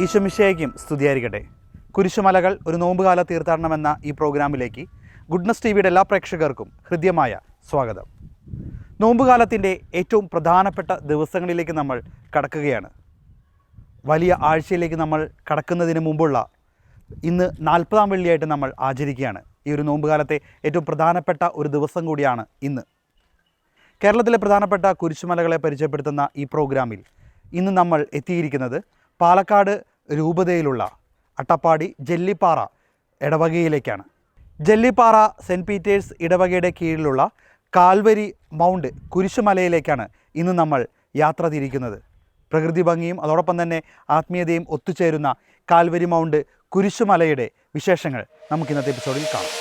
ഈശോമിശിഹായ്ക്കും സ്തുതിയായിരിക്കട്ടെ. കുരിശുമലകൾ ഒരു നോമ്പുകാല തീർത്ഥാടനമെന്ന ഈ പ്രോഗ്രാമിലേക്ക് ഗുഡ്നസ് ടിവിയുടെ എല്ലാ പ്രേക്ഷകർക്കും ഹൃദ്യമായ സ്വാഗതം. നോമ്പുകാലത്തിൻ്റെ ഏറ്റവും പ്രധാനപ്പെട്ട ദിവസങ്ങളിലേക്ക് നമ്മൾ കടക്കുകയാണ്. വലിയ ആഴ്ചയിലേക്ക് നമ്മൾ കടക്കുന്നതിന് മുമ്പുള്ള ഇന്ന് 40-ാം വെള്ളിയായിട്ട് നമ്മൾ ആചരിക്കുകയാണ്. ഈ ഒരു നോമ്പുകാലത്തെ ഏറ്റവും പ്രധാനപ്പെട്ട ഒരു ദിവസം കൂടിയാണ് ഇന്ന്. കേരളത്തിലെ പ്രധാനപ്പെട്ട കുരിശുമലകളെ പരിചയപ്പെടുത്തുന്ന ഈ പ്രോഗ്രാമിൽ ഇന്ന് നമ്മൾ എത്തിയിരിക്കുന്നത് പാലക്കാട് രൂപതയിലുള്ള അട്ടപ്പാടി ജെല്ലിപ്പാറ ഇടവകയിലേക്കാണ്. ജെല്ലിപ്പാറ സെൻറ്റ് പീറ്റേഴ്സ് ഇടവകയുടെ കീഴിലുള്ള കാൽവരി മൗണ്ട് കുരിശുമലയിലേക്കാണ് ഇന്ന് നമ്മൾ യാത്ര തിരിക്കുന്നത്. പ്രകൃതി ഭംഗിയും അതോടൊപ്പം തന്നെ ആത്മീയതയും ഒത്തുചേരുന്ന കാൽവരി മൗണ്ട് കുരിശുമലയുടെ വിശേഷങ്ങൾ നമുക്ക് ഇന്നത്തെ എപ്പിസോഡിൽ കാണാം.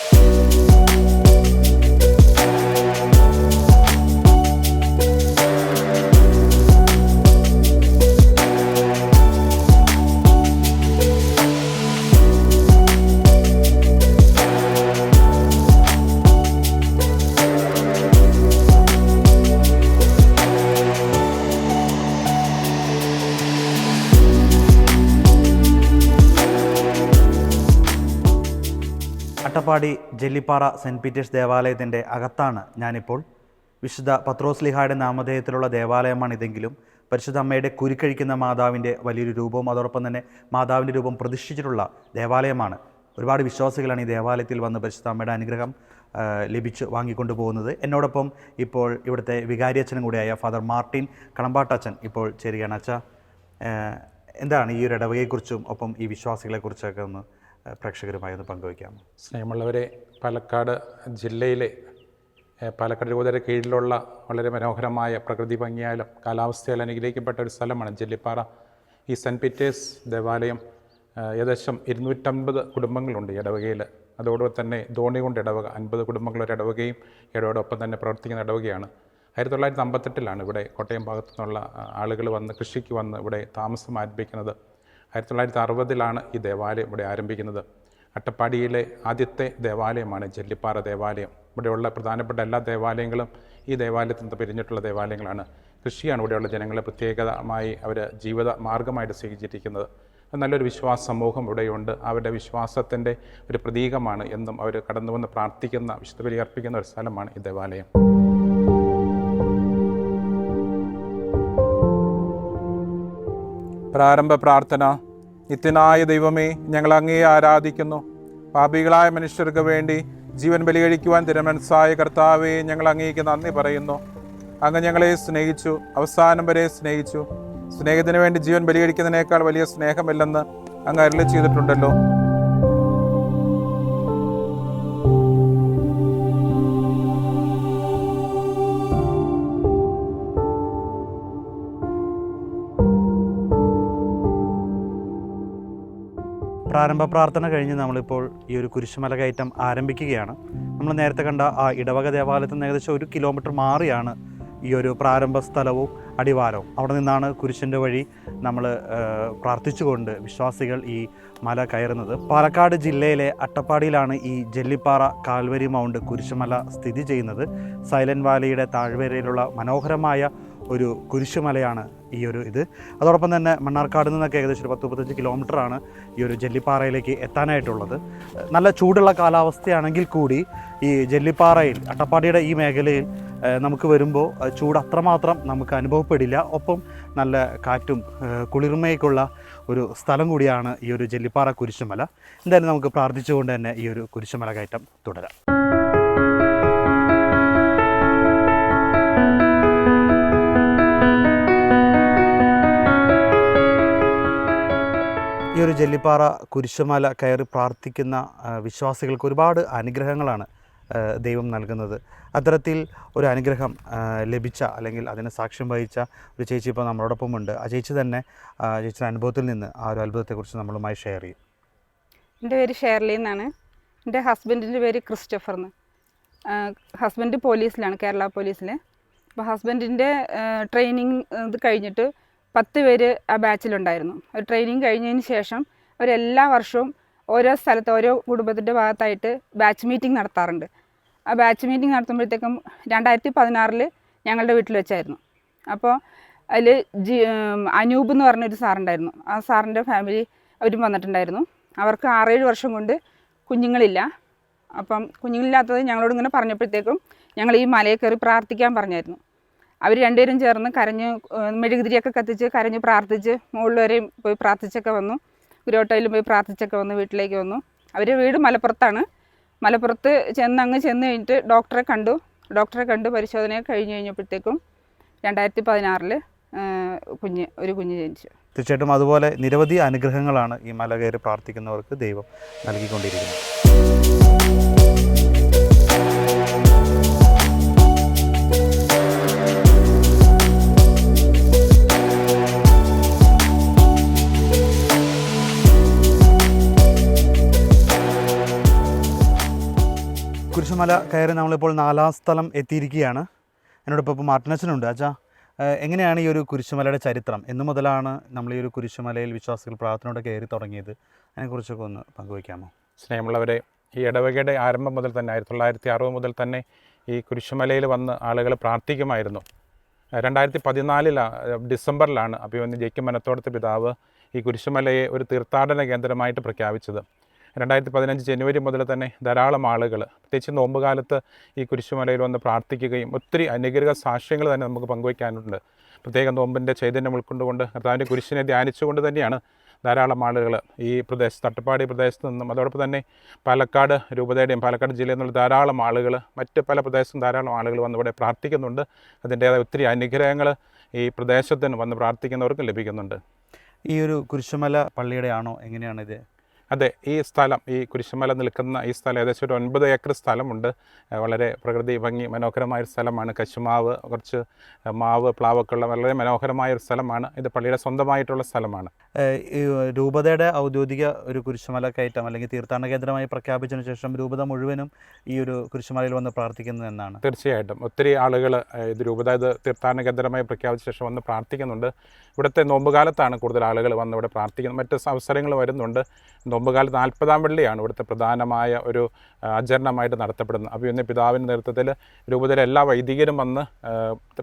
അട്ടപ്പാടി ജെല്ലിപ്പാറ സെൻറ്റ് പീറ്റേഴ്സ് ദേവാലയത്തിൻ്റെ അകത്താണ് ഞാനിപ്പോൾ. വിശുദ്ധ പത്രോസ്ലിഹായുടെ നാമധേയത്തിലുള്ള ദേവാലയമാണിതെങ്കിലും പരിശുദ്ധ അമ്മയുടെ കുരുക്കഴിക്കുന്ന മാതാവിൻ്റെ വലിയൊരു രൂപവും അതോടൊപ്പം തന്നെ മാതാവിൻ്റെ രൂപം പ്രതിഷ്ഠിച്ചിട്ടുള്ള ദേവാലയമാണ്. ഒരുപാട് വിശ്വാസികളാണ് ഈ ദേവാലയത്തിൽ വന്ന് പരിശുദ്ധ അമ്മയുടെ അനുഗ്രഹം ലഭിച്ച് വാങ്ങിക്കൊണ്ടു പോകുന്നത്. എന്നോടൊപ്പം ഇപ്പോൾ ഇവിടുത്തെ വികാരിയച്ഛനും കൂടിയായ ഫാദർ മാർട്ടിൻ കണമ്പാട്ടച്ഛൻ ഇപ്പോൾ ചേരുകയാണ്. അച്ഛാ, എന്താണ് ഈ ഒരു ഇടവകയെക്കുറിച്ചും ഒപ്പം ഈ വിശ്വാസികളെക്കുറിച്ചൊക്കെ ഒന്ന് പ്രേക്ഷകരുമായി ഒന്ന് പങ്കുവയ്ക്കാം? സ്നേഹമുള്ളവരെ, പാലക്കാട് ജില്ലയിലെ പാലക്കാട് രൂപതയുടെ കീഴിലുള്ള വളരെ മനോഹരമായ പ്രകൃതി ഭംഗിയാലും കാലാവസ്ഥയാൽ അനുഗ്രഹിക്കപ്പെട്ട ഒരു സ്ഥലമാണ് ജെല്ലിപ്പാറ. ഈ സെൻറ്റ് പീറ്റേഴ്സ് ദേവാലയം ഏകദേശം 250 കുടുംബങ്ങളുണ്ട് ഈ ഇടവകയിൽ. അതോടൊപ്പം തന്നെ ധോണികുണ്ട് ഇടവക 50 കുടുംബങ്ങളൊരു ഇടവകയും ഇടവകയോടൊപ്പം തന്നെ പ്രവർത്തിക്കുന്ന ഇടവകയാണ്. 1958 ഇവിടെ കോട്ടയം ഭാഗത്തു നിന്നുള്ള ആളുകൾ വന്ന് കൃഷിക്ക് വന്ന് ഇവിടെ താമസം ആരംഭിക്കുന്നത്. 1960 ഈ ദേവാലയം ഇവിടെ ആരംഭിക്കുന്നത്. അട്ടപ്പാടിയിലെ ആദ്യത്തെ ദേവാലയമാണ് ജെല്ലിപ്പാറ ദേവാലയം. ഇവിടെയുള്ള പ്രധാനപ്പെട്ട എല്ലാ ദേവാലയങ്ങളും ഈ ദേവാലയത്തിൽ നിന്ന് പിരിഞ്ഞിട്ടുള്ള ദേവാലയങ്ങളാണ്. കൃഷിയാണ് ഇവിടെയുള്ള ജനങ്ങളെ പ്രത്യേകമായി അവർ ജീവിത മാർഗമായിട്ട് സ്വീകരിച്ചിരിക്കുന്നത്. നല്ലൊരു വിശ്വാസ സമൂഹം ഇവിടെയുണ്ട്. അവരുടെ വിശ്വാസത്തിൻ്റെ ഒരു പ്രതീകമാണ് എന്നും അവർ കടന്നു വന്ന് പ്രാർത്ഥിക്കുന്ന, വിശുദ്ധ ബലി അർപ്പിക്കുന്ന ഒരു സ്ഥലമാണ് ഈ ദേവാലയം. പ്രാരംഭ പ്രാർത്ഥന. നിത്യനായ ദൈവമേ, ഞങ്ങൾ അങ്ങയെ ആരാധിക്കുന്നു. പാപികളായ മനുഷ്യർക്ക് വേണ്ടി ജീവൻ ബലികഴിക്കുവാൻ തിരുമനസ്സായ കർത്താവേ, ഞങ്ങൾ അങ്ങേക്ക് നന്ദി പറയുന്നു. അങ്ങ് ഞങ്ങളെ സ്നേഹിച്ചു, അവസാനം വരെ സ്നേഹിച്ചു. സ്നേഹത്തിന് വേണ്ടി ജീവൻ ബലികഴിക്കുന്നതിനേക്കാൾ വലിയ സ്നേഹമില്ലെന്ന് അങ്ങ് അരുളി ചെയ്തിട്ടുണ്ടല്ലോ. പ്രാരംഭ പ്രാർത്ഥന കഴിഞ്ഞ് നമ്മളിപ്പോൾ ഈ ഒരു കുരിശുമല കയറ്റം ആരംഭിക്കുകയാണ്. നമ്മൾ നേരത്തെ കണ്ട ആ ഇടവക ദേവാലയത്തിൽ നിന്ന് ഏകദേശം 1 കിലോമീറ്റർ മാറിയാണ് ഈ ഒരു പ്രാരംഭ സ്ഥലവും അടിവാരവും. അവിടെ നിന്നാണ് കുരിശിൻ്റെ വഴി നമ്മൾ പ്രാർത്ഥിച്ചുകൊണ്ട് വിശ്വാസികൾ ഈ മല കയറുന്നത്. പാലക്കാട് ജില്ലയിലെ അട്ടപ്പാടിയിലാണ് ഈ ജെല്ലിപ്പാറ കാൽവരി മൗണ്ട് കുരിശുമല സ്ഥിതി ചെയ്യുന്നത്. സൈലൻറ്റ് വാലിയുടെ താഴ്വരയിലുള്ള മനോഹരമായ ഒരു കുരിശുമലയാണ് ഈ ഒരു ഇത്. അതോടൊപ്പം തന്നെ മണ്ണാർക്കാട് നിന്നൊക്കെ ഏകദേശം 10-15 കിലോമീറ്ററാണ് ഈ ഒരു ജെല്ലിപ്പാറയിലേക്ക് എത്താനായിട്ടുള്ളത്. നല്ല ചൂടുള്ള കാലാവസ്ഥയാണെങ്കിൽ കൂടി ഈ ജെല്ലിപ്പാറയിൽ അട്ടപ്പാടിയുടെ ഈ മേഖലയിൽ നമുക്ക് വരുമ്പോൾ ചൂട് അത്രമാത്രം നമുക്ക് അനുഭവപ്പെടില്ല. ഒപ്പം നല്ല കാറ്റും കുളിർമയ്ക്കുള്ള ഒരു സ്ഥലം കൂടിയാണ് ഈ ഒരു ജെല്ലിപ്പാറ കുരിശുമല. എന്തായാലും നമുക്ക് പ്രാർത്ഥിച്ചുകൊണ്ട് തന്നെ ഈ ഒരു കുരിശുമല കയറ്റം തുടരാം. ഈ ഒരു ജെല്ലിപ്പാറ കുരിശുമല കയറി പ്രാർത്ഥിക്കുന്ന വിശ്വാസികൾക്ക് ഒരുപാട് അനുഗ്രഹങ്ങളാണ് ദൈവം നൽകുന്നത്. അത്തരത്തിൽ ഒരു അനുഗ്രഹം ലഭിച്ച അല്ലെങ്കിൽ അതിന് സാക്ഷ്യം വഹിച്ച ഒരു ചേച്ചി ഇപ്പോൾ നമ്മളോടൊപ്പമുണ്ട്. ആ ചേച്ചി തന്നെ ചേച്ചിയുടെ അനുഭവത്തിൽ നിന്ന് ആ ഒരു അത്ഭുതത്തെക്കുറിച്ച് നമ്മളുമായി ഷെയർ ചെയ്യും. എൻ്റെ പേര് ഷേർലി എന്നാണ്. എൻ്റെ ഹസ്ബൻഡിൻ്റെ പേര് ക്രിസ്റ്റഫർ എന്ന്. ഹസ്ബൻഡ് പോലീസിലാണ്, കേരള പോലീസിൽ. അപ്പോൾ ഹസ്ബൻഡിൻ്റെ ട്രെയിനിങ് ഇത് കഴിഞ്ഞിട്ട് 10 പേര് ആ ബാച്ചിലുണ്ടായിരുന്നു. ഒരു ട്രെയിനിങ് കഴിഞ്ഞതിന് ശേഷം അവരെല്ലാ വർഷവും ഓരോ സ്ഥലത്ത് ഓരോ കുടുംബത്തിൻ്റെ ഭാഗത്തായിട്ട് ബാച്ച് മീറ്റിംഗ് നടത്താറുണ്ട്. ആ ബാച്ച് മീറ്റിംഗ് നടത്തുമ്പോഴത്തേക്കും 2016 ഞങ്ങളുടെ വീട്ടിൽ വെച്ചായിരുന്നു. അപ്പോൾ അതിൽ അനൂപ് എന്ന് പറഞ്ഞൊരു സാറുണ്ടായിരുന്നു. ആ സാറിൻ്റെ ഫാമിലി അവരും വന്നിട്ടുണ്ടായിരുന്നു. അവർക്ക് 6-7 വർഷം കൊണ്ട് കുഞ്ഞുങ്ങളില്ല. അപ്പം കുഞ്ഞുങ്ങളില്ലാത്തത് ഞങ്ങളോട് ഇങ്ങനെ പറഞ്ഞപ്പോഴത്തേക്കും ഞങ്ങൾ ഈ മലയിൽ കയറി പ്രാർത്ഥിക്കാൻ പറഞ്ഞായിരുന്നു. അവർ രണ്ടുപേരും ചേർന്ന് കരഞ്ഞ് മെഴുകുതിരിയൊക്കെ കത്തിച്ച് കരഞ്ഞ് പ്രാർത്ഥിച്ച് മുകളിൽ വരെയും പോയി പ്രാർത്ഥിച്ചൊക്കെ വന്നു. ഗുരുവട്ടയിലും പോയി പ്രാർത്ഥിച്ചൊക്കെ വന്ന് വീട്ടിലേക്ക് വന്നു. അവരുടെ വീട് മലപ്പുറത്താണ്. മലപ്പുറത്ത് ചെന്ന് കഴിഞ്ഞിട്ട് ഡോക്ടറെ കണ്ട് പരിശോധനയൊക്കെ കഴിഞ്ഞ് കഴിഞ്ഞപ്പോഴത്തേക്കും 2016 ഒരു കുഞ്ഞ് ജനിച്ചു. തീർച്ചയായിട്ടും അതുപോലെ നിരവധി അനുഗ്രഹങ്ങളാണ് ഈ മല കയറി പ്രാർത്ഥിക്കുന്നവർക്ക് ദൈവം നൽകിക്കൊണ്ടിരിക്കുന്നത്. കുരിശുമല കയറി നമ്മളിപ്പോൾ 4ാം സ്ഥലം എത്തിയിരിക്കുകയാണ്. എന്നോടൊപ്പം ഇപ്പോൾ മാർട്ടിനച്ചനുണ്ട്. അച്ഛാ, എങ്ങനെയാണ് ഈ ഒരു കുരിശുമലയുടെ ചരിത്രം? എന്നു മുതലാണ് നമ്മൾ ഈ ഒരു കുരിശുമലയിൽ വിശ്വാസികൾ പ്രാർത്ഥനയോടെ കയറി തുടങ്ങിയത്? അതിനെക്കുറിച്ചൊക്കെ ഒന്ന് പങ്കുവയ്ക്കാമോ? സ്നേഹമുള്ളവരെ, ഈ ഇടവകയുടെ ആരംഭം മുതൽ തന്നെ 1960 മുതൽ തന്നെ ഈ കുരിശുമലയിൽ വന്ന് ആളുകൾ പ്രാർത്ഥിക്കുമായിരുന്നു. 2014 ഡിസംബറിലാണ് അഭിമന്യ ജേക്കബ് മനത്തോടത്തെ പിതാവ് ഈ കുരിശുമലയെ ഒരു തീർത്ഥാടന കേന്ദ്രമായിട്ട് പ്രഖ്യാപിച്ചത്. 2015 ജനുവരി മുതൽ തന്നെ ധാരാളം ആളുകൾ, പ്രത്യേകിച്ച് നോമ്പുകാലത്ത് ഈ കുരിശുമലയിൽ വന്ന് പ്രാർത്ഥിക്കുകയും ഒത്തിരി അനുഗ്രഹ സാക്ഷ്യങ്ങൾ തന്നെ നമുക്ക് പങ്കുവയ്ക്കാനുണ്ട്. പ്രത്യേകം നോമ്പിൻ്റെ ചൈതന്യം ഉൾക്കൊണ്ടുകൊണ്ട് കർത്താവിൻ്റെ കുരിശിനെ ധ്യാനിച്ചുകൊണ്ട് തന്നെയാണ് ധാരാളം ആളുകൾ ഈ പ്രദേശത്ത്, അട്ടപ്പാടി പ്രദേശത്ത് നിന്നും, അതോടൊപ്പം തന്നെ പാലക്കാട് രൂപതയുടെയും പാലക്കാട് ജില്ലയിൽ നിന്നുള്ള ധാരാളം ആളുകൾ, മറ്റ് പല പ്രദേശത്തും ധാരാളം ആളുകൾ വന്ന് ഇവിടെ പ്രാർത്ഥിക്കുന്നുണ്ട്. അതിൻ്റേതായ ഒത്തിരി അനുഗ്രഹങ്ങൾ ഈ പ്രദേശത്തിന് വന്ന് പ്രാർത്ഥിക്കുന്നവർക്ക് ലഭിക്കുന്നുണ്ട്. ഈ ഒരു കുരിശുമല പള്ളിയുടെ ആണോ, എങ്ങനെയാണിത്? അതെ, ഈ സ്ഥലം, ഈ കുരിശുമല നിൽക്കുന്ന ഈ സ്ഥലം ഏകദേശം ഒരു 9 ഏക്കർ സ്ഥലമുണ്ട്. വളരെ പ്രകൃതി ഭംഗി മനോഹരമായൊരു സ്ഥലമാണ്. കശുമാവ്, കുറച്ച് മാവ്, പ്ലാവൊക്കെ ഉള്ള വളരെ മനോഹരമായൊരു സ്ഥലമാണ്. ഇത് പള്ളിയുടെ സ്വന്തമായിട്ടുള്ള സ്ഥലമാണ്. ഈ രൂപതയുടെ ഔദ്യോഗിക ഒരു കുരിശുമല കയറ്റം അല്ലെങ്കിൽ തീർത്ഥാടന കേന്ദ്രമായി പ്രഖ്യാപിച്ചതിന് ശേഷം രൂപത മുഴുവനും ഈ ഒരു കുരിശുമലയിൽ വന്ന് പ്രാർത്ഥിക്കുന്നത് എന്നാണ്. തീർച്ചയായിട്ടും ഒത്തിരി ആളുകൾ ഇത് രൂപത തീർത്ഥാടന കേന്ദ്രമായി പ്രഖ്യാപിച്ച ശേഷം വന്ന് പ്രാർത്ഥിക്കുന്നുണ്ട്. ഇവിടുത്തെ നോമ്പുകാലത്താണ് കൂടുതൽ ആളുകൾ വന്ന് ഇവിടെ പ്രാർത്ഥിക്കുന്നത്. മറ്റ് അവസരങ്ങൾ വരുന്നുണ്ട്. നോമ്പുകാലത്ത് 40-ാം വെള്ളിയാണ് ഇവിടുത്തെ പ്രധാനമായ ഒരു ആചരണമായിട്ട് നടത്തപ്പെടുന്നത്. അഭിമന്യ പിതാവിൻ്റെ നേതൃത്വത്തിൽ രൂപതയിലെ എല്ലാ വൈദികരും വന്ന്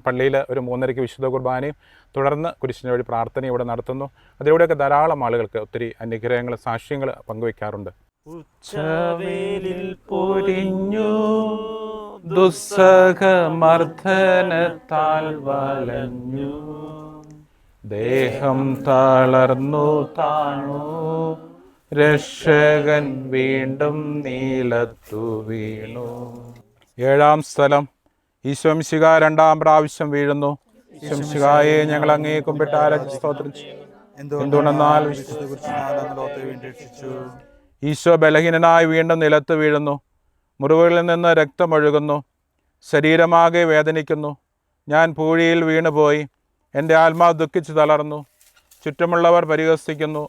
പള്ളിയിൽ ഒരു 3:30 വിശുദ്ധ കുർബാനയും തുടർന്ന് കുരിശിന് വഴി പ്രാർത്ഥനയും ഇവിടെ നടത്തുന്നു. അതിലൂടെയൊക്കെ ധാരാളം ആളുകൾക്ക് ഒത്തിരി അനുഗ്രഹങ്ങൾ, സാക്ഷ്യങ്ങൾ പങ്കുവയ്ക്കാറുണ്ട്. ഉച്ചവേലിൽ പൊരിഞ്ഞു ദുസ്സഹമർദ്ദനത്താൽ വലഞ്ഞു, ദേഹം തളർന്നു താണു, രക്ഷകൻ വീണ്ടും നീലത്തു വീണു. 7-ാം സ്ഥലം. ഈശോ മിശിഹ 2-ാം പ്രാവശ്യം വീഴുന്നു. ഈശോ മിശിഹായെ ഞങ്ങൾ അങ്ങേ കുമ്പിട്ട് ആരാധിച്ച് സ്തോത്രം ചെയ്യുന്നു. എന്തുകൊണ്ടെന്നാൽ ഈശോ ബലഹീനനായി വീണ്ടും നിലത്ത് വീഴുന്നു. മുറിവുകളിൽ നിന്ന് രക്തമൊഴുകുന്നു. ശരീരമാകെ വേദനിക്കുന്നു. ഞാൻ പൂഴിയിൽ വീണുപോയി. എൻ്റെ ആത്മാവ് ദുഃഖിച്ച് തളർന്നു. ചുറ്റുമുള്ളവർ പരിഹസിക്കുന്നു.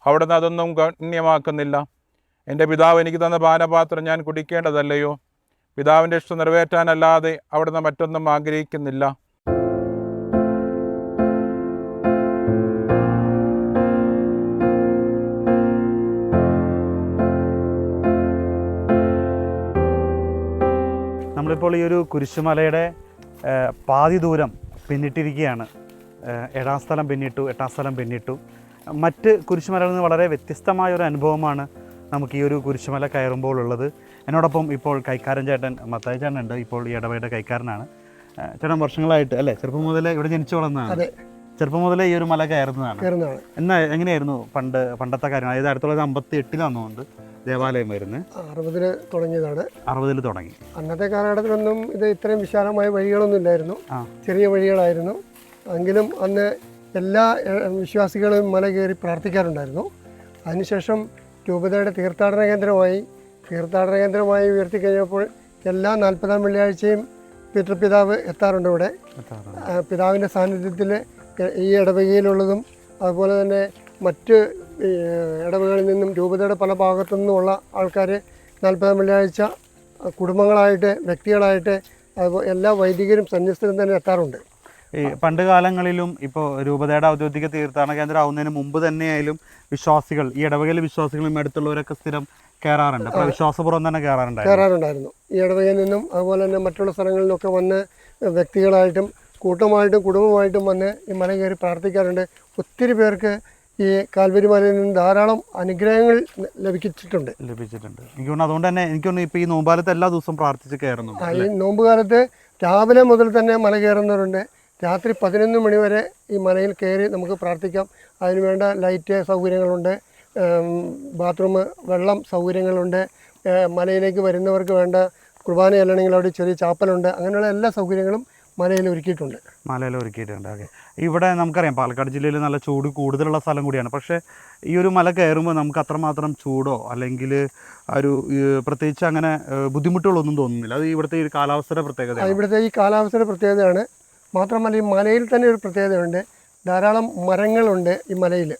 അവിടുന്ന് അതൊന്നും ഗണ്യമാക്കുന്നില്ല. എൻ്റെ പിതാവ് എനിക്ക് തന്ന പാനപാത്രം ഞാൻ കുടിക്കേണ്ടതല്ലയോ? പിതാവിൻ്റെ ഇഷ്ടം നിറവേറ്റാനല്ലാതെ അവിടുന്ന് മറ്റൊന്നും ആഗ്രഹിക്കുന്നില്ല. നമ്മളിപ്പോൾ ഈ ഒരു കുരിശുമലയുടെ പാതി ദൂരം പിന്നിട്ടിരിക്കുകയാണ്. 7-ാം സ്ഥലം പിന്നിട്ടു, 8-ാം സ്ഥലം പിന്നിട്ടു. മറ്റ് കുരിശുമലകളിൽ നിന്ന് വളരെ വ്യത്യസ്തമായ ഒരു അനുഭവമാണ് നമുക്ക് ഈ ഒരു കുരിശുമല കയറുമ്പോൾ ഉള്ളത്. എന്നോടൊപ്പം ഇപ്പോൾ കൈക്കാരൻ ചേട്ടൻ മത്തായി ചേട്ടൻ ഉണ്ട്. ഇപ്പോൾ ഈ ഇടവകയുടെ കൈക്കാരനാണ്. ചേട്ടൻ വർഷങ്ങളായിട്ട് അല്ലേ, ചെറുപ്പം മുതലേ ഇവിടെ ജനിച്ചു വളർന്നതാണ്? ചെറുപ്പം മുതലേ ഈ ഒരു മല കയറുന്നതാണ്. എന്നാ എങ്ങനെയായിരുന്നു പണ്ടത്തെ കാര്യം? അതായത് 1958 ദേവാലയം വരുന്നത്. 60-ൽ തുടങ്ങിയതാണ്. 60-ൽ തുടങ്ങി. അന്നത്തെ കാലഘട്ടത്തിലൊന്നും ഇത് ഇത്രയും വിശാലമായ വഴികളൊന്നും ഇല്ലായിരുന്നു. ചെറിയ വഴികളായിരുന്നു. എങ്കിലും അന്ന് എല്ലാ വിശ്വാസികളും മല കയറി പ്രാർത്ഥിക്കാറുണ്ടായിരുന്നു. അതിനുശേഷം രൂപതയുടെ തീർത്ഥാടന കേന്ദ്രമായി ഉയർത്തിക്കഴിഞ്ഞപ്പോൾ എല്ലാ 40-ാം വെള്ളിയാഴ്ചയും പിതൃപിതാവ് എത്താറുണ്ട് ഇവിടെ. പിതാവിൻ്റെ സാന്നിധ്യത്തിൽ ഈ ഇടവകയിലുള്ളതും അതുപോലെ തന്നെ മറ്റ് ഇടവകളിൽ നിന്നും രൂപതയുടെ പല ഭാഗത്തു നിന്നുമുള്ള ആൾക്കാർ 40-ാം വെള്ളിയാഴ്ച കുടുംബങ്ങളായിട്ട്, വ്യക്തികളായിട്ട്, അതുപോലെ എല്ലാ വൈദികരും സന്യസ്തരും തന്നെ എത്താറുണ്ട്. ഈ പണ്ട് കാലങ്ങളിലും ഇപ്പോൾ രൂപതയുടെ ഔദ്യോഗിക തീർത്ഥാടന കേന്ദ്രം ആവുന്നതിന് മുമ്പ് തന്നെയായാലും വിശ്വാസികൾ, ഈ ഇടവകയിലെ വിശ്വാസികളും അടുത്തുള്ളവരൊക്കെ സ്ഥിരം കയറാറുണ്ട്. അപ്പോൾ വിശ്വാസപൂർവ്വം തന്നെ കയറാറുണ്ടായിരുന്നു. ഈ ഇടവകയിൽ നിന്നും അതുപോലെ തന്നെ മറ്റുള്ള സ്ഥലങ്ങളിൽ നിന്നൊക്കെ വന്ന് വ്യക്തികളായിട്ടും കൂട്ടമായിട്ടും കുടുംബമായിട്ടും വന്ന് ഈ മല കയറി പ്രാർത്ഥിക്കാറുണ്ട്. ഒത്തിരി പേർക്ക് ഈ കാൽവരി മലയിൽ നിന്ന് ധാരാളം അനുഗ്രഹങ്ങൾ ലഭിച്ചിട്ടുണ്ട്. എനിക്ക് തോന്നുന്നു അതുകൊണ്ട് തന്നെ എനിക്ക് തോന്നുന്നു ഇപ്പോൾ ഈ നോമ്പാലത്ത് എല്ലാ ദിവസവും പ്രാർത്ഥിച്ച് കയറുന്നുണ്ട്. ഈ നോമ്പ് കാലത്ത് രാവിലെ മുതൽ തന്നെ മല കയറുന്നവരുണ്ട്. രാത്രി 11 മണി വരെ ഈ മലയിൽ കയറി നമുക്ക് പ്രാർത്ഥിക്കാം. അതിനുവേണ്ട ലൈറ്റ് സൗകര്യങ്ങളുണ്ട്, ബാത്റൂം, വെള്ളം സൗകര്യങ്ങളുണ്ട്. മലയിലേക്ക് വരുന്നവർക്ക് വേണ്ട കുർബാന ചെല്ലണമെങ്കിൽ അവിടെ ചെറിയ ചാപ്പലുണ്ട്. അങ്ങനെയുള്ള എല്ലാ സൗകര്യങ്ങളും മലയിൽ ഒരുക്കിയിട്ടുണ്ട്. ഓക്കെ. ഇവിടെ നമുക്കറിയാം പാലക്കാട് ജില്ലയിൽ നല്ല ചൂട് കൂടുതലുള്ള സ്ഥലം കൂടിയാണ്. പക്ഷേ ഈ ഒരു മല കയറുമ്പോൾ നമുക്ക് അത്രമാത്രം ചൂടോ അല്ലെങ്കിൽ ഒരു പ്രത്യേകിച്ച് അങ്ങനെ ബുദ്ധിമുട്ടുകളൊന്നും തോന്നുന്നില്ല. അത് ഇവിടുത്തെ ഈ കാലാവസ്ഥയുടെ പ്രത്യേകത. ഇവിടുത്തെ ഈ കാലാവസ്ഥയുടെ പ്രത്യേകതയാണ്. മാത്രമല്ല ഈ മലയിൽ തന്നെ ഒരു പ്രത്യേകതയുണ്ട്. ധാരാളം മരങ്ങളുണ്ട് ഈ മലയിൽ.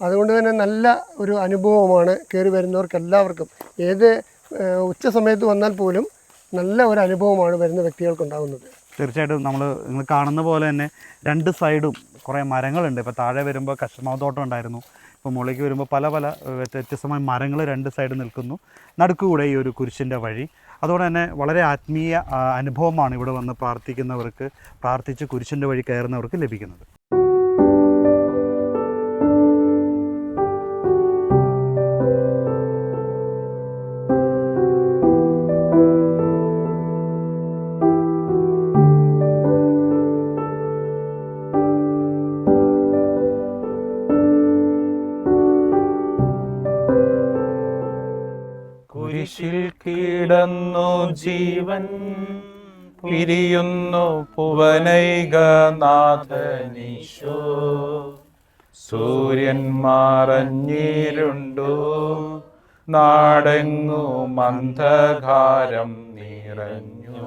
അതുകൊണ്ട് തന്നെ നല്ല ഒരു അനുഭവമാണ് കയറി വരുന്നവർക്ക് എല്ലാവർക്കും. ഏത് ഉച്ച സമയത്ത് വന്നാൽ പോലും നല്ല ഒരു അനുഭവമാണ് വരുന്ന വ്യക്തികൾക്ക് ഉണ്ടാകുന്നത്. തീർച്ചയായിട്ടും നിങ്ങൾ കാണുന്ന പോലെ തന്നെ 2 സൈഡും കുറേ മരങ്ങളുണ്ട്. ഇപ്പോൾ താഴെ വരുമ്പോൾ കശുമാവ് തോട്ടം ഉണ്ടായിരുന്നു. ഇപ്പോൾ മുകളിലേക്ക് വരുമ്പോൾ പല വ്യത്യസ്തമായ മരങ്ങൾ 2 സൈഡ് നിൽക്കുന്നു. നടുക്കുകൂടെ ഈ ഒരു കുരിശിൻ്റെ വഴി. അതുകൊണ്ട് തന്നെ വളരെ ആത്മീയ അനുഭവമാണ് ഇവിടെ വന്ന് പ്രാർത്ഥിക്കുന്നവർക്ക്, പ്രാർത്ഥിച്ച് കുരിശിൻ്റെ വഴി കയറുന്നവർക്ക് ലഭിക്കുന്നത്. കുരിശിൽ കിടന്നു ജീവൻ പിരിയുന്നു ഭുവനൈകനാഥനീശോ. സൂര്യൻ മറഞ്ഞിരുണ്ടു, നാടെങ്ങും അന്ധകാരം നിറഞ്ഞു.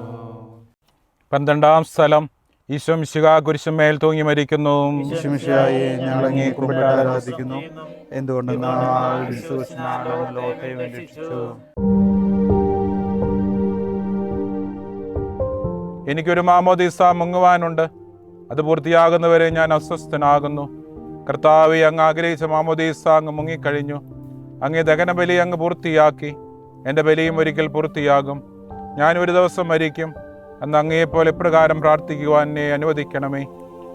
12-ാം സ്ഥലം. ഈശോ മിശിഹാ കുരിശുമേൽ തൂങ്ങി മരിക്കുന്നു. ഞങ്ങൾ അങ്ങേ കൃപയാൽ ആരാധിക്കുന്നു. എന്തുകൊണ്ടെന്നാൽ ലോകത്തെ വേണ്ടി രക്ഷിച്ചു. എനിക്കൊരു മാമോദീസ മുങ്ങുവാനുണ്ട്, അത് പൂർത്തിയാകുന്നവരെ ഞാൻ അസ്വസ്ഥനാകുന്നു. കർത്താവേ, അങ്ങ് ആഗ്രഹിച്ച മാമോദീസ അങ്ങ് മുങ്ങിക്കഴിഞ്ഞു. അങ്ങേ ദഹനബലി അങ്ങ് പൂർത്തിയാക്കി. എൻ്റെ ബലിയും ഒരിക്കൽ പൂർത്തിയാകും. ഞാൻ ഒരു ദിവസം മരിക്കും. അന്ന് അങ്ങയെപ്പോലെ ഇപ്രകാരം പ്രാർത്ഥിക്കുവാൻ എന്നെ അനുവദിക്കണമേ.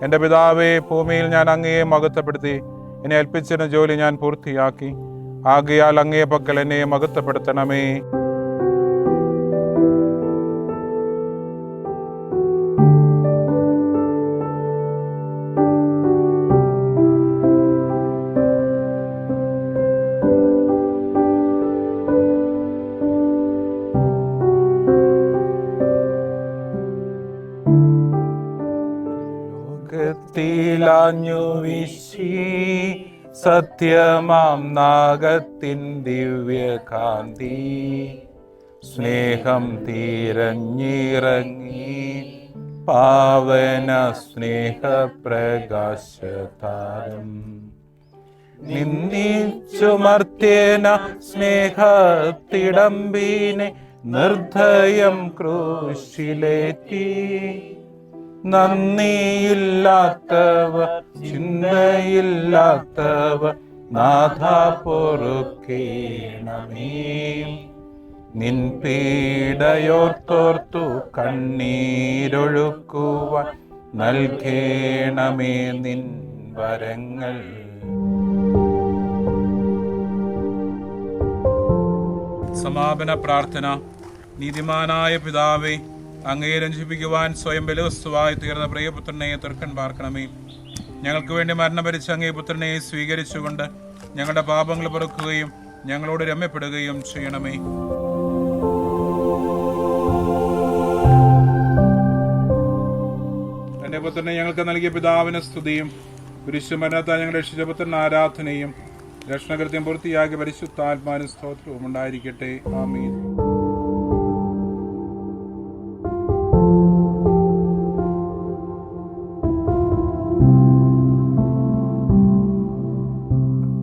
എൻ്റെ പിതാവേ, ഭൂമിയിൽ ഞാൻ അങ്ങയെ മഹത്വപ്പെടുത്തി. എന്നെ ഏൽപ്പിച്ചിരുന്ന ജോലി ഞാൻ പൂർത്തിയാക്കി. ആകയാൽ അങ്ങയെ പക്കൽ എന്നെ മഹത്വപ്പെടുത്തണമേ. ത്തിലാഞ്ഞു വീശി സത്യമാം നാഗത്തിൻ ദിവ്യകാന്തി. സ്നേഹം തിരഞ്ഞിറങ്ങി പാവന സ്നേഹപ്രകാശതാരം. നിന്ദിച്ചുമർത്തേന സ്നേഹത്തിടമ്പീനെ നിർദ്ധയം ക്രൂശിലേറ്റി. നന്ദിയില്ലാത്തവ ചിന്തയില്ലാത്തവ നാഥ പൊറുക്കേണമേ. നിൻ പീഡയോർത്തോർത്തു കണ്ണീരൊഴുക്കുവാൻ നൽകേണമേ നിൻ വരങ്ങൾ. സമാപന പ്രാർത്ഥന. നീതിമാനായ പിതാവേ, അങ്ങയെ രഞ്ജിപ്പിക്കുവാൻ സ്വയം ബലിവസ്തുവായി തീർന്ന പ്രിയപുത്രനെ തീർക്കൻ പാർക്കണമേ. ഞങ്ങൾക്ക് വേണ്ടി മരണം ഭരിച്ച അങ്ങേ പുത്രനെ സ്വീകരിച്ചുകൊണ്ട് ഞങ്ങളുടെ പാപങ്ങൾ പൊറുക്കുകയും ഞങ്ങളോട് രമ്യപ്പെടുകയും ചെയ്യണമേ. തന്റെ പുത്രനെ ഞങ്ങൾക്ക് നൽകിയ പിതാവിന് സ്തുതിയും കുരിശുമരണത്താൽ ഞങ്ങൾ രക്ഷിച്ച പുത്രൻ ആരാധനയും രക്ഷണകൃത്യം പൂർത്തിയാക്കിയ പരിശുദ്ധാത്മാവിന് സ്തോത്രവും ഉണ്ടായിരിക്കട്ടെ. ആമീൻ.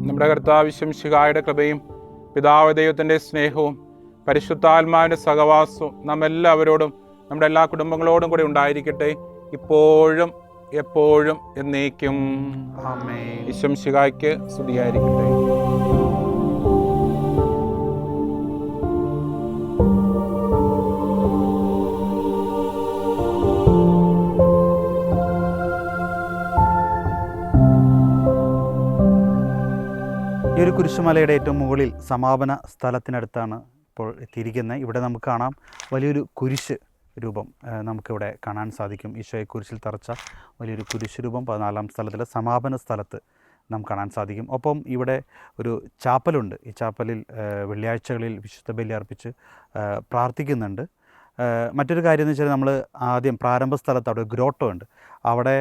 നമ്മുടെ കർത്താവ് മിശിഹായുടെ കൃപയും പിതാവ് ദൈവത്തിൻ്റെ സ്നേഹവും പരിശുദ്ധാത്മാവിൻ്റെ സഹവാസവും നമ്മെല്ലാവരോടും നമ്മുടെ എല്ലാ കുടുംബങ്ങളോടും കൂടി ഉണ്ടായിരിക്കട്ടെ, ഇപ്പോഴും എപ്പോഴും എന്നേക്കും. ആമേൻ. ഈശോ മിശിഹായ്ക്ക് സ്തുതിയായിരിക്കട്ടെ. കുരിശുമലയുടെ ഏറ്റവും മുകളിൽ സമാപന സ്ഥലത്തിനടുത്താണ് ഇപ്പോൾ എത്തിയിരിക്കുന്നത്. ഇവിടെ നമുക്ക് കാണാം വലിയൊരു കുരിശ് രൂപം നമുക്കിവിടെ കാണാൻ സാധിക്കും. ഈശോയെ കുരിശിൽ തറച്ച വലിയൊരു കുരിശ് രൂപം 14-ാം സ്ഥലത്തിലെ സമാപന സ്ഥലത്ത് നമുക്ക് കാണാൻ സാധിക്കും. ഒപ്പം ഇവിടെ ഒരു ചാപ്പലുണ്ട്. ഈ ചാപ്പലിൽ വെള്ളിയാഴ്ചകളിൽ വിശുദ്ധ ബലി അർപ്പിച്ച് പ്രാർത്ഥിക്കുന്നുണ്ട്. മറ്റൊരു കാര്യം എന്ന് വെച്ചാൽ നമ്മൾ ആദ്യം പ്രാരംഭ സ്ഥലത്ത് അവിടെ ഗ്രോട്ടോ ഉണ്ട്, അവിടെ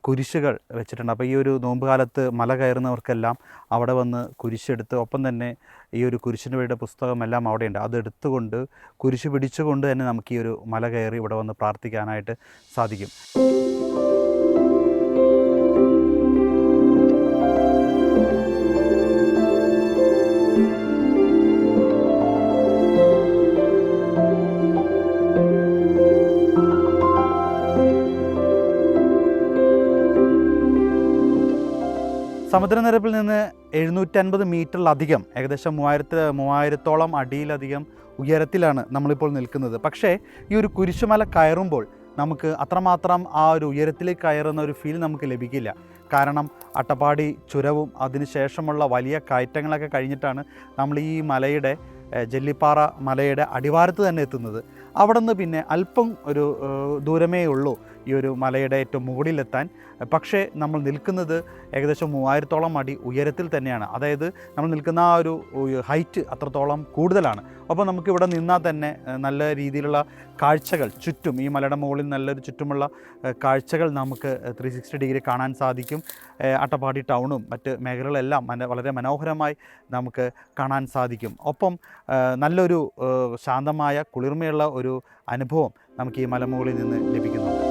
കുരിശുകൾ വെച്ചിട്ടുണ്ട്. അപ്പോൾ ഈ ഒരു നോമ്പ് കാലത്ത് മല കയറുന്നവർക്കെല്ലാം അവിടെ വന്ന് കുരിശെടുത്ത്, ഒപ്പം തന്നെ ഈ ഒരു കുരിശിന് വേണ്ടിയ പുസ്തകമെല്ലാം അവിടെയുണ്ട്, അത് എടുത്തുകൊണ്ട് കുരിശ് പിടിച്ചുകൊണ്ട് തന്നെ നമുക്ക് ഈ ഒരു മല കയറി ഇവിടെ വന്ന് പ്രാർത്ഥിക്കാനായിട്ട് സാധിക്കും. സമുദ്രനിരപ്പിൽ നിന്ന് 750 മീറ്ററിലധികം, ഏകദേശം 3000-ഓളം അടിയിലധികം ഉയരത്തിലാണ് നമ്മളിപ്പോൾ നിൽക്കുന്നത്. പക്ഷേ ഈ ഒരു കുരിശുമല കയറുമ്പോൾ നമുക്ക് അത്രമാത്രം ആ ഒരു ഉയരത്തിലേക്ക് കയറുന്ന ഒരു ഫീൽ നമുക്ക് ലഭിക്കില്ല. കാരണം അട്ടപ്പാടി ചുരവും അതിനുശേഷമുള്ള വലിയ കയറ്റങ്ങളൊക്കെ കഴിഞ്ഞിട്ടാണ് നമ്മൾ ഈ മലയുടെ ജെല്ലിപ്പാറ മലയുടെ അടിവാരത്ത് തന്നെ എത്തുന്നത്. അവിടെ നിന്ന് പിന്നെ അല്പം ഒരു ദൂരമേ ഉള്ളൂ ഈ ഒരു മലയുടെ ഏറ്റവും മുകളിലെത്താൻ. പക്ഷേ നമ്മൾ നിൽക്കുന്നത് ഏകദേശം 3000-ഓളം അടി ഉയരത്തിൽ തന്നെയാണ്. അതായത് നമ്മൾ നിൽക്കുന്ന ആ ഒരു ഹൈറ്റ് അത്രത്തോളം കൂടുതലാണ്. അപ്പോൾ നമുക്കിവിടെ നിന്നാൽ തന്നെ നല്ല രീതിയിലുള്ള കാഴ്ചകൾ ചുറ്റും, ഈ മലയുടെ മുകളിൽ നല്ലൊരു ചുറ്റുമുള്ള കാഴ്ചകൾ നമുക്ക് 360 ഡിഗ്രി കാണാൻ സാധിക്കും. അട്ടപ്പാടി ടൗണും മറ്റ് മേഖലകളെല്ലാം വളരെ മനോഹരമായി നമുക്ക് കാണാൻ സാധിക്കും. ഒപ്പം നല്ലൊരു ശാന്തമായ കുളിർമയുള്ള ഒരു അനുഭവം നമുക്ക് ഈ മലമുകളിൽ നിന്ന് ലഭിക്കുന്നുണ്ട്.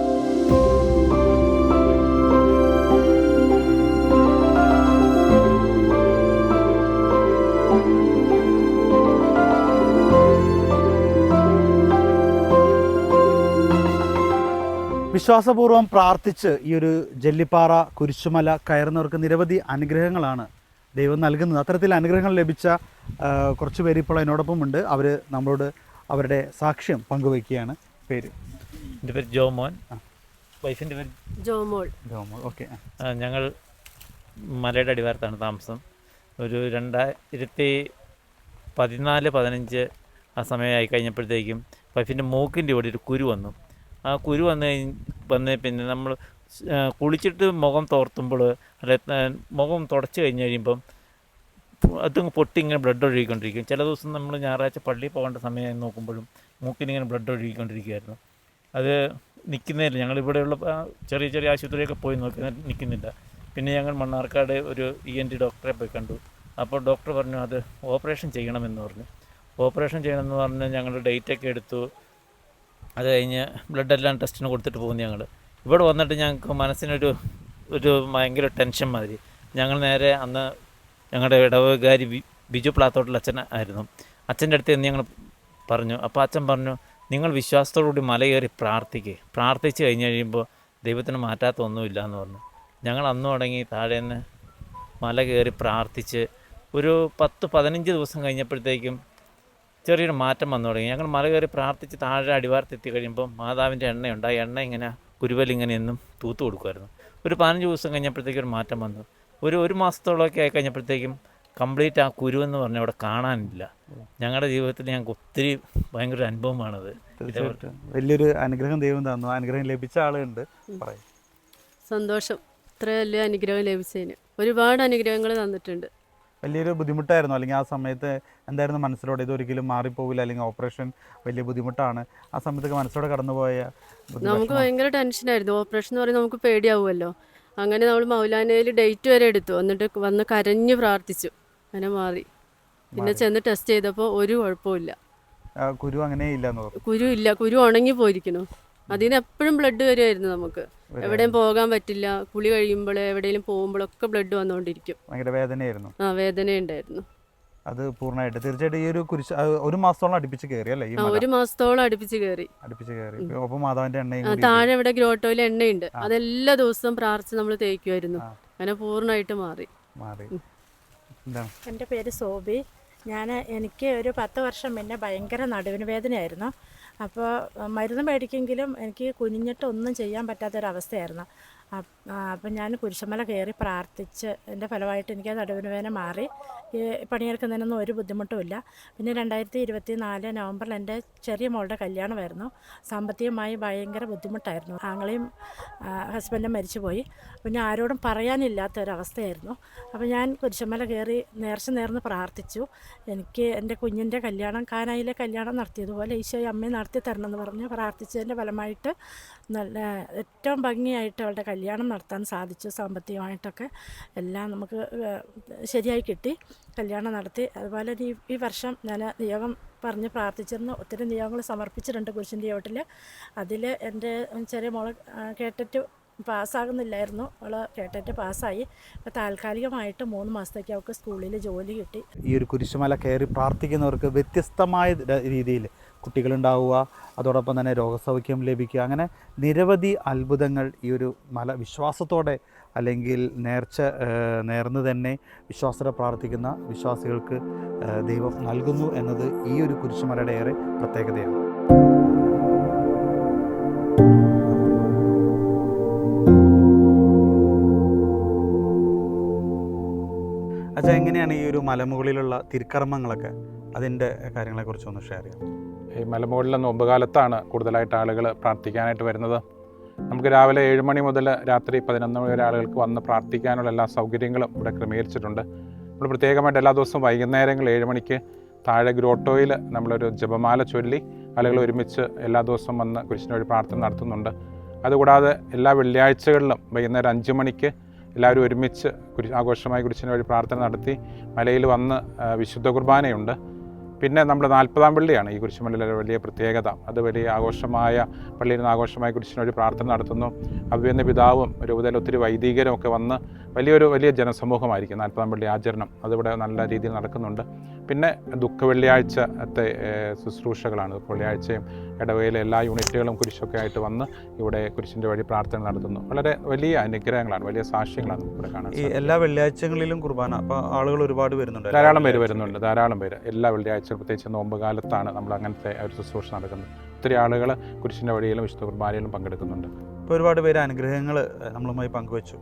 വിശ്വാസപൂർവ്വം പ്രാർത്ഥിച്ച് ഈ ഒരു ജെല്ലിപ്പാറ കുരിശുമല കയറുന്നവർക്ക് നിരവധി അനുഗ്രഹങ്ങളാണ് ദൈവം നൽകുന്നത്. അത്തരത്തിൽ അനുഗ്രഹങ്ങൾ ലഭിച്ച കുറച്ച് പേര് ഇപ്പോൾ അതിനോടൊപ്പം ഉണ്ട്. അവർ നമ്മളോട് അവരുടെ സാക്ഷ്യം പങ്കുവയ്ക്കുകയാണ്. പേര്? എൻ്റെ പേര് ജോമോൻ, വൈഫിൻ്റെ പേര് ജോമോൾ. ഓക്കെ. ഞങ്ങൾ മലയുടെ അടിവാരത്താണ് താമസം. ഒരു 2014-15 ആ സമയമായി കഴിഞ്ഞപ്പോഴത്തേക്കും വൈഫിൻ്റെ മൂക്കിൻ്റെ ഇവിടെ ഒരു കുരു വന്നു. ആ കുരു വന്ന് പിന്നെ നമ്മൾ കുളിച്ചിട്ട് മുഖം തോർത്തുമ്പോൾ, മുഖം തുടച്ച് കഴിഞ്ഞ് കഴിയുമ്പം അതങ്ങ് പൊട്ടി ഇങ്ങനെ ബ്ലഡ് ഒഴുകിക്കൊണ്ടിരിക്കും. ചില ദിവസം നമ്മൾ ഞായറാഴ്ച പള്ളിയിൽ പോകേണ്ട സമയം നോക്കുമ്പോഴും മൂക്കിനിങ്ങനെ ബ്ലഡ് ഒഴുകിക്കൊണ്ടിരിക്കുകയായിരുന്നു. അത് നിൽക്കുന്നില്ല. ഞങ്ങളിവിടെയുള്ള ചെറിയ ചെറിയ ആശുപത്രിയൊക്കെ പോയി നോക്കി, നിൽക്കുന്നില്ല. പിന്നെ ഞങ്ങൾ മണ്ണാർക്കാട് ഒരു ENT ഡോക്ടറെ പോയി കണ്ടു. അപ്പോൾ ഡോക്ടർ പറഞ്ഞു അത് ഓപ്പറേഷൻ ചെയ്യണമെന്ന് പറഞ്ഞു. ഓപ്പറേഷൻ ചെയ്യണമെന്ന് പറഞ്ഞ് ഞങ്ങൾ ഡേറ്റൊക്കെ എടുത്തു. അത് കഴിഞ്ഞ് ബ്ലഡെല്ലാം ടെസ്റ്റിന് കൊടുത്തിട്ട് പോകുന്നു. ഞങ്ങൾ ഇവിടെ വന്നിട്ട് ഞങ്ങൾക്ക് മനസ്സിനൊരു ഭയങ്കര ടെൻഷൻ മാതിരി. ഞങ്ങൾ നേരെ അന്ന് ഞങ്ങളുടെ ഇടവകാരി ബിജു പ്ലാത്തോട്ടിൽ അച്ഛൻ ആയിരുന്നു. അച്ഛൻ്റെ അടുത്ത് നിന്ന് ഞങ്ങൾ പറഞ്ഞു. അപ്പോൾ അച്ഛൻ പറഞ്ഞു, നിങ്ങൾ വിശ്വാസത്തോടുകൂടി മല കയറി പ്രാർത്ഥിച്ച് കഴിഞ്ഞ് കഴിയുമ്പോൾ ദൈവത്തിന് മാറ്റാത്ത ഒന്നുമില്ല എന്ന് പറഞ്ഞു. ഞങ്ങൾ അന്ന് തുടങ്ങി താഴേന്ന് മല കയറി പ്രാർത്ഥിച്ച് ഒരു 10-15 ദിവസം കഴിഞ്ഞപ്പോഴത്തേക്കും ചെറിയൊരു മാറ്റം വന്നു തുടങ്ങി. ഞങ്ങൾ മല കയറി പ്രാർത്ഥിച്ച് താഴെ അടിവാരത്തെത്തി കഴിയുമ്പോൾ മാതാവിൻ്റെ എണ്ണയുണ്ട്. ആ എണ്ണ ഇങ്ങനെ കുരുവലിങ്ങനെ എന്നും തൂത്ത് കൊടുക്കുമായിരുന്നു. ഒരു 15 ദിവസം കഴിഞ്ഞപ്പോഴത്തേക്കും ഒരു മാറ്റം വന്നു. ഒരു മാസത്തോളമൊക്കെ ആയി കഴിഞ്ഞപ്പോഴത്തേക്കും കംപ്ലീറ്റ് ആ കുരു എന്ന് പറഞ്ഞാൽ അവിടെ കാണാനില്ല. ഞങ്ങളുടെ ജീവിതത്തിൽ ഞങ്ങൾക്ക് ഒത്തിരി ഭയങ്കര അനുഭവമാണത്. വലിയൊരു അനുഗ്രഹം ദൈവം തന്നു. അനുഗ്രഹം ലഭിച്ച ആളുണ്ട്. പറയും. സന്തോഷം. ഇത്ര വലിയ അനുഗ്രഹം ലഭിച്ചതിന് ഒരുപാട് അനുഗ്രഹങ്ങൾ തന്നിട്ടുണ്ട്. വലിയൊരു ബുദ്ധിമുട്ടായിരുന്നു, അല്ലെങ്കിൽ ആ സമയത്ത് എന്തായിരുന്നു മനസ്സിലൂടെ? ഇതൊരിക്കലും മാറിപ്പോവില്ല, അല്ലെങ്കിൽ ഓപ്പറേഷൻ വലിയ ബുദ്ധിമുട്ടാണ്, ആ സമയത്തൊക്കെ മനസ്സിലൂടെ കടന്നുപോയ? നമുക്ക് ഭയങ്കര ടെൻഷനായിരുന്നു. ഓപ്പറേഷൻ എന്ന് പറയുന്നത് നമുക്ക് പേടിയാവുമല്ലോ. അങ്ങനെ നമ്മൾ മൗലാനയിൽ ഡേറ്റ് വരെ എടുത്തു. എന്നിട്ട് വന്ന് കരഞ്ഞ് പ്രാർത്ഥിച്ചു. അങ്ങനെ മാറി. പിന്നെ ചെന്ന് ടെസ്റ്റ് ചെയ്തപ്പോൾ ഒരു കുഴപ്പമില്ല. കുരു അങ്ങനെയില്ല. കുരു ഉണങ്ങി പോയിരിക്കുന്നു. അതിന് എപ്പോഴും ബ്ലഡ് വരുമായിരുന്നു. നമുക്ക് എവിടെയും പോകാൻ പറ്റില്ല. കുളി കഴിയുമ്പോൾ എവിടെയെങ്കിലും പോകുമ്പോഴൊക്കെ ബ്ലഡ് വന്നുകൊണ്ടിരിക്കും. ഭയങ്കര വേദനയായിരുന്നു. വേദനയുണ്ടായിരുന്നു. അത് പൂർണ്ണമായിട്ട് തീർച്ചയായിട്ടും ഈ ഒരു കുരിശ് 1 മാസത്തോളം അടുപ്പിച്ച് കയറി അല്ലേ? 1 മാസത്തോളം അടുപ്പിച്ച് കയറി. ഒപ്പം മാതാവിന്റെ എണ്ണയും താഴെ ഇവിടെ ഗ്രോട്ടോയിൽ എണ്ണയുണ്ട്. അതെല്ലാ ദിവസവും പ്രാർത്ഥിച്ച് നമ്മൾ തേക്കുമായിരുന്നു. അങ്ങനെ പൂർണ്ണമായിട്ട് മാറി. എൻ്റെ പേര് സോബി. എനിക്ക് ഒരു 10 വർഷം മുന്നേ ഭയങ്കര നടുവിന് വേദനയായിരുന്നു. അപ്പോൾ മരുന്ന് മേടിക്കെങ്കിലും എനിക്ക് കുനിഞ്ഞിട്ട് ഒന്നും ചെയ്യാൻ പറ്റാത്തൊരവസ്ഥയായിരുന്നു. അപ്പം ഞാൻ കുരിശുമല കയറി പ്രാർത്ഥിച്ച് എൻ്റെ ഫലമായിട്ട് എനിക്ക് ആ നടുവിന് വേദന മാറി. ഈ പണിയെടുക്കുന്നതിനൊന്നും ഒരു ബുദ്ധിമുട്ടുമില്ല. പിന്നെ 2024 നവംബറിൽ എൻ്റെ ചെറിയ മോളുടെ കല്യാണമായിരുന്നു. സാമ്പത്തികമായി ഭയങ്കര ബുദ്ധിമുട്ടായിരുന്നു. ആങ്ങളെയും ഹസ്ബൻഡും മരിച്ചുപോയി. പിന്നെ ആരോടും പറയാനില്ലാത്തൊരവസ്ഥയായിരുന്നു. അപ്പോൾ ഞാൻ കുരിശുമല കയറി നേർന്ന് പ്രാർത്ഥിച്ചു. എനിക്ക് എൻ്റെ കുഞ്ഞിൻ്റെ കല്യാണം കാനായിലെ കല്യാണം നടത്തിയതുപോലെ ഈശോയെ അമ്മയെ നടത്തി തരണമെന്ന് പറഞ്ഞ് പ്രാർത്ഥിച്ചതിൻ്റെ ഫലമായിട്ട് നല്ല ഏറ്റവും ഭംഗിയായിട്ട് അവളുടെ കല്യാണം നടത്താൻ സാധിച്ചു. സാമ്പത്തികമായിട്ടൊക്കെ എല്ലാം നമുക്ക് ശരിയായി കിട്ടി. കല്യാണം നടത്തി. അതുപോലെ ഈ വർഷം ഞാൻ നിയോഗം പറഞ്ഞ് പ്രാർത്ഥിച്ചിരുന്നു. ഒത്തിരി നിയോഗങ്ങൾ സമർപ്പിച്ചിട്ടുണ്ട് കുരിശിൻ്റെ ചോട്ടിൽ. അതിൽ എൻ്റെ ചെറിയ മോളെ കേട്ടിട്ട് പാസ്സാകുന്നില്ലായിരുന്നു. അവൾ കേട്ടിട്ട് പാസ്സായി. അപ്പോൾ താൽക്കാലികമായിട്ട് 3 മാസത്തേക്ക് അവൾക്ക് സ്കൂളിൽ ജോലി കിട്ടി. ഈ ഒരു കുരിശുമല കയറി പ്രാർത്ഥിക്കുന്നവർക്ക് വ്യത്യസ്തമായ രീതിയിൽ കുട്ടികളുണ്ടാവുക, അതോടൊപ്പം തന്നെ രോഗസൗഖ്യം ലഭിക്കുക, അങ്ങനെ നിരവധി അത്ഭുതങ്ങൾ ഈ ഒരു മല വിശ്വാസത്തോടെ അല്ലെങ്കിൽ നേർന്ന് തന്നെ വിശ്വാസത്തോടെ പ്രാർത്ഥിക്കുന്ന വിശ്വാസികൾക്ക് ദൈവം നൽകുന്നു എന്നത് ഈ ഒരു കുരിശുമലയുടെ ഏറെ പ്രത്യേകതയാണ്. അച്ഛാ, എങ്ങനെയാണ് ഈ ഒരു മലമുകളിലുള്ള തിരുക്കർമ്മങ്ങളൊക്കെ, അതിൻ്റെ കാര്യങ്ങളെക്കുറിച്ച് ഒന്ന് ഷെയർ ചെയ്യാം. ഈ മലമുകളിലെ നോമ്പുകാലത്താണ് കൂടുതലായിട്ട് ആളുകൾ പ്രാർത്ഥിക്കാനായിട്ട് വരുന്നത്. നമുക്ക് രാവിലെ 7 മണി മുതൽ രാത്രി 11 മണി വരെ ആളുകൾക്ക് വന്ന് പ്രാർത്ഥിക്കാനുള്ള എല്ലാ സൗകര്യങ്ങളും ഇവിടെ ക്രമീകരിച്ചിട്ടുണ്ട്. നമ്മൾ പ്രത്യേകമായിട്ട് എല്ലാ ദിവസവും വൈകുന്നേരങ്ങളിൽ 7 മണിക്ക് താഴെ ഗ്രോട്ടോയിൽ നമ്മളൊരു ജപമാല ചൊല്ലി ആളുകൾ ഒരുമിച്ച് എല്ലാ ദിവസവും വന്ന് കുരിശിന് വഴി പ്രാർത്ഥന നടത്തുന്നുണ്ട്. അതുകൂടാതെ എല്ലാ വെള്ളിയാഴ്ചകളിലും വൈകുന്നേരം 5 മണിക്ക് എല്ലാവരും ഒരുമിച്ച് ആഘോഷമായി കുരിശിന് വഴി പ്രാർത്ഥന നടത്തി മലയിൽ വന്ന് വിശുദ്ധ കുർബാനയുണ്ട്. പിന്നെ നമ്മൾ 40-ാം പള്ളിയാണ് ഈ കുരിശുമലയിലെ വലിയ പ്രത്യേകത. അത് വലിയ ആഘോഷമായ പള്ളിയിൽ നിന്ന് ആഘോഷമായ കുരിശിന് വഴി പ്രാർത്ഥന നടത്തുന്നു. അഭിവന്യ പിതാവും രൂപതയിൽ ഒത്തിരി വൈദികരും ഒക്കെ വന്ന് വലിയ ജനസമൂഹമായിരിക്കും 40-ാം പള്ളി ആചരണം. അതിവിടെ നല്ല രീതിയിൽ നടക്കുന്നുണ്ട്. പിന്നെ ദുഃഖ വെള്ളിയാഴ്ചത്തെ ശുശ്രൂഷകളാണ്. വെള്ളിയാഴ്ചയും ഇടവയിലെ എല്ലാ യൂണിറ്റുകളും കുരിശൊക്കെ ആയിട്ട് വന്ന് ഇവിടെ കുരിശിൻ്റെ വഴി പ്രാർത്ഥന നടത്തുന്നു. വളരെ വലിയ അനുഗ്രഹങ്ങളാണ്, വലിയ സാക്ഷ്യങ്ങളാണ് ഇവിടെ കാണാൻ. ഈ എല്ലാ വെള്ളിയാഴ്ചകളിലും കുർബാന, അപ്പോൾ ആളുകൾ ഒരുപാട് വരുന്നുണ്ട്, ധാരാളം പേര് എല്ലാ വെള്ളിയാഴ്ച, പ്രത്യേകിച്ച് നോമ്പ് കാലത്താണ് നമ്മൾ അങ്ങനത്തെ ഒരു ശുശ്രൂഷ നടക്കുന്നത്. ഒത്തിരി ആളുകൾ കുരിശിൻ്റെ വഴിയിലും വിശുദ്ധ കുർബാനയിലും പങ്കെടുക്കുന്നുണ്ട്. ഇപ്പോൾ ഒരുപാട് പേര് അനുഗ്രഹങ്ങൾ നമ്മളുമായി പങ്കുവച്ചു.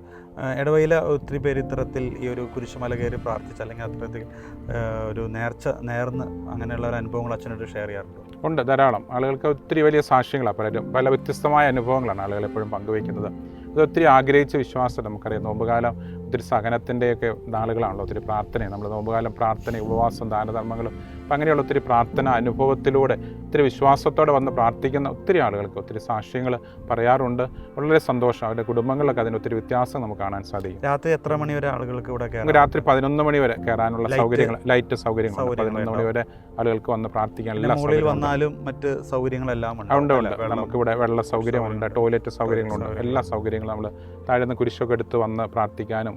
ഇടവയിലെ ഒത്തിരി പേര് ഇത്തരത്തിൽ ഈ ഒരു കുരിശുമല കയറി പ്രാർത്ഥിച്ച് അല്ലെങ്കിൽ അത്തരത്തിൽ ഒരു നേർന്ന് അങ്ങനെയുള്ള ഒരു അനുഭവങ്ങൾ അച്ഛനോട് ഷെയർ ചെയ്യാറുണ്ട്? ഉണ്ട്, ധാരാളം ആളുകൾക്ക് ഒത്തിരി വലിയ സാക്ഷ്യങ്ങളാണ്. പല വ്യത്യസ്തമായ അനുഭവങ്ങളാണ് ആളുകൾ എപ്പോഴും പങ്കുവയ്ക്കുന്നത്. അത് ഒത്തിരി ആഗ്രഹിച്ച വിശ്വാസം. നമുക്കറിയാം നോമ്പുകാലം ഒത്തിരി സഹനത്തിൻ്റെയൊക്കെ നാളുകളാണല്ലോ. ഒത്തിരി പ്രാർത്ഥനയും നമ്മൾ നോമ്പുകാലം പ്രാർത്ഥനയും ഉപവാസവും ദാനധർമ്മങ്ങളും അപ്പം അങ്ങനെയുള്ള ഒത്തിരി പ്രാർത്ഥന അനുഭവത്തിലൂടെ ഒത്തിരി വിശ്വാസത്തോടെ വന്ന് പ്രാർത്ഥിക്കുന്ന ഒത്തിരി ആളുകൾക്ക് ഒത്തിരി സാക്ഷ്യങ്ങൾ പറയാറുണ്ട്. വളരെ സന്തോഷം. അവരുടെ കുടുംബങ്ങളിലൊക്കെ അതിന് ഒത്തിരി വ്യത്യാസം നമുക്ക് കാണാൻ സാധിക്കും. രാത്രി എത്ര മണി വരെ ആളുകൾക്ക് ഇവിടെ രാത്രി 11 മണി വരെ കയറാനുള്ള സൗകര്യങ്ങൾ, ലൈറ്റ് സൗകര്യങ്ങൾ 11 മണി വരെ ആളുകൾക്ക് വന്ന് പ്രാർത്ഥിക്കാൻ എല്ലാ വന്നാലും മറ്റ് സൗകര്യങ്ങളെല്ലാം ഉണ്ട്. നമുക്കിവിടെ വെള്ള സൗകര്യമുണ്ട്, ടോയ്ലറ്റ് സൗകര്യങ്ങളുണ്ട്, എല്ലാ സൗകര്യങ്ങളും നമ്മൾ താഴെ നിന്ന് കുരിശൊക്കെ എടുത്ത് വന്ന് പ്രാർത്ഥിക്കാനും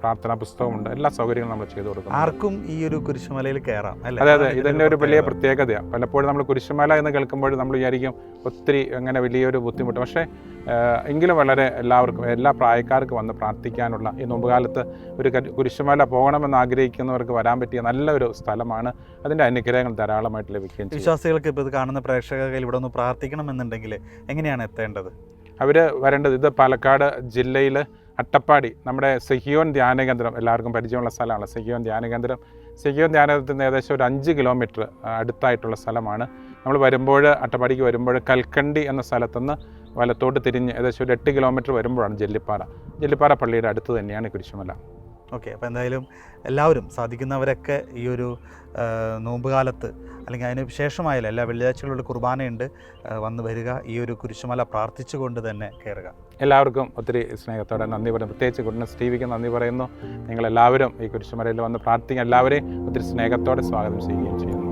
പ്രാർത്ഥനാ പുസ്തകമുണ്ട്, എല്ലാ സൗകര്യങ്ങളും നമ്മൾ ചെയ്തു കൊടുക്കും. ആർക്കും ഈ ഒരു കുരിശുമലയിൽ കയറാം. അതെ, ഇതിൻ്റെ ഒരു വലിയ പ്രത്യേകതയാണ്. പലപ്പോഴും നമ്മൾ കുരിശുമല എന്ന് കേൾക്കുമ്പോൾ നമ്മൾ വിചാരിക്കും ഒത്തിരി അങ്ങനെ വലിയൊരു ബുദ്ധിമുട്ട്. പക്ഷേ എങ്കിലും വളരെ എല്ലാവർക്കും, എല്ലാ പ്രായക്കാർക്കും വന്ന് പ്രാർത്ഥിക്കാനുള്ള ഈ നോമ്പുകാലത്ത് ഒരു കുരിശുമല പോകണമെന്ന് ആഗ്രഹിക്കുന്നവർക്ക് വരാൻ പറ്റിയ നല്ലൊരു സ്ഥലമാണ്. അതിൻ്റെ അനുഗ്രഹങ്ങൾ ധാരാളമായിട്ട് ലഭിക്കുകയും ചെയ്യും. വിശ്വാസികൾക്ക് ഇപ്പോൾ ഇത് കാണുന്ന പ്രേക്ഷകർ ഇവിടെ ഒന്ന് പ്രാർത്ഥിക്കണമെന്നുണ്ടെങ്കിൽ എങ്ങനെയാണ് എത്തേണ്ടത്? അവർ വരേണ്ടത് ഇത് പാലക്കാട് ജില്ലയിൽ അട്ടപ്പാടി നമ്മുടെ സെഹിയോൻ ധ്യാനകേന്ദ്രം, എല്ലാവർക്കും പരിചയമുള്ള സ്ഥലമാണ് സെഹിയോൻ ധ്യാനകേന്ദ്രം. സെഹിയോൻ ധ്യാനകേന്ദ്രത്തിന് ഏകദേശം ഒരു 5 കിലോമീറ്റർ അടുത്തായിട്ടുള്ള സ്ഥലമാണ്. നമ്മൾ അട്ടപ്പാടിക്ക് വരുമ്പോൾ കൽക്കണ്ടി എന്ന സ്ഥലത്തുനിന്ന് വലത്തോട്ട് തിരിഞ്ഞ് ഏകദേശം ഒരു 8 കിലോമീറ്റർ വരുമ്പോഴാണ് ജെല്ലിപ്പാറ പള്ളിയുടെ അടുത്ത് തന്നെയാണ് കുരിശുമല. ഓക്കെ, അപ്പോൾ എന്തായാലും എല്ലാവരും സാധിക്കുന്നവരൊക്കെ ഈ ഒരു നോമ്പുകാലത്ത് അല്ലെങ്കിൽ അതിന് ശേഷമായാലും എല്ലാ വെള്ളിയാഴ്ചകളിലുള്ള കുർബാനയുണ്ട്, വന്ന് വരിക, ഈ ഒരു കുരിശുമല പ്രാർത്ഥിച്ചുകൊണ്ട് തന്നെ കയറുക. എല്ലാവർക്കും ഒത്തിരി സ്നേഹത്തോടെ നന്ദി പറയുന്നു. പ്രത്യേകിച്ച് ഗുഡ്നസ് ടിവിക്ക് നന്ദി പറയുന്നു. നിങ്ങളെല്ലാവരും ഈ കുരിശുമലയിൽ വന്ന് പ്രാർത്ഥിക്കാൻ എല്ലാവരെയും ഒത്തിരി സ്നേഹത്തോടെ സ്വാഗതം ചെയ്യുകയും ചെയ്യുന്നു.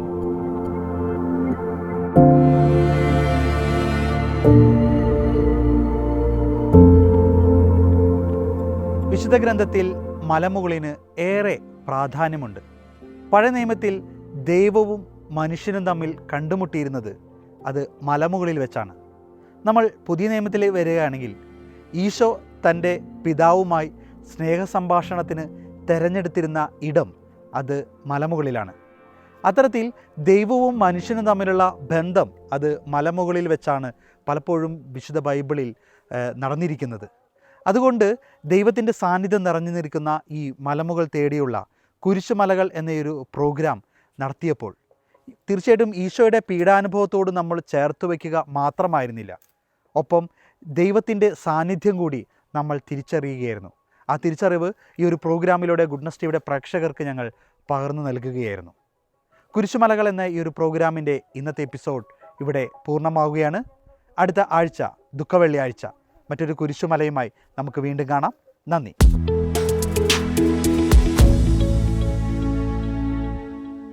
വിശുദ്ധ ഗ്രന്ഥത്തിൽ മലമുകളിന് ഏറെ പ്രാധാന്യമുണ്ട്. പഴയ നിയമത്തിൽ ദൈവവും മനുഷ്യനും തമ്മിൽ കണ്ടുമുട്ടിയിരുന്നത് അത് മലമുകളിൽ വെച്ചാണ്. നമ്മൾ പുതിയ നിയമത്തിൽ വരികയാണെങ്കിൽ ഈശോ തൻ്റെ പിതാവുമായി സ്നേഹസംഭാഷണത്തിന് തിരഞ്ഞെടുത്തിരുന്ന ഇടം അത് മലമുകളിലാണ്. അത്തരത്തിൽ ദൈവവും മനുഷ്യനും തമ്മിലുള്ള ബന്ധം അത് മലമുകളിൽ വെച്ചാണ് പലപ്പോഴും വിശുദ്ധ ബൈബിളിൽ നടന്നിരിക്കുന്നത്. അതുകൊണ്ട് ദൈവത്തിൻ്റെ സാന്നിധ്യം നിറഞ്ഞു നിൽക്കുന്ന ഈ മലമുകൾ തേടിയുള്ള കുരിശുമലകൾ എന്നൊരു പ്രോഗ്രാം നടത്തിയപ്പോൾ തീർച്ചയായിട്ടും ഈശോയുടെ പീഡാനുഭവത്തോട് നമ്മൾ ചേർത്ത് വയ്ക്കുക മാത്രമായിരുന്നില്ല, ഒപ്പം ദൈവത്തിൻ്റെ സാന്നിധ്യം കൂടി നമ്മൾ തിരിച്ചറിയുകയായിരുന്നു. ആ തിരിച്ചറിവ് ഈ ഒരു പ്രോഗ്രാമിലൂടെ ഗുഡ്നസ് ടിവിയുടെ പ്രേക്ഷകർക്ക് ഞങ്ങൾ പകർന്നു നൽകുകയായിരുന്നു. കുരിശുമലകൾ എന്ന ഈ ഒരു പ്രോഗ്രാമിൻ്റെ ഇന്നത്തെ എപ്പിസോഡ് ഇവിടെ പൂർണ്ണമാവുകയാണ്. അടുത്ത ആഴ്ച ദുഃഖവെള്ളിയാഴ്ച മറ്റൊരു കുരിശുമലയുമായി നമുക്ക് വീണ്ടും കാണാം. നന്ദി.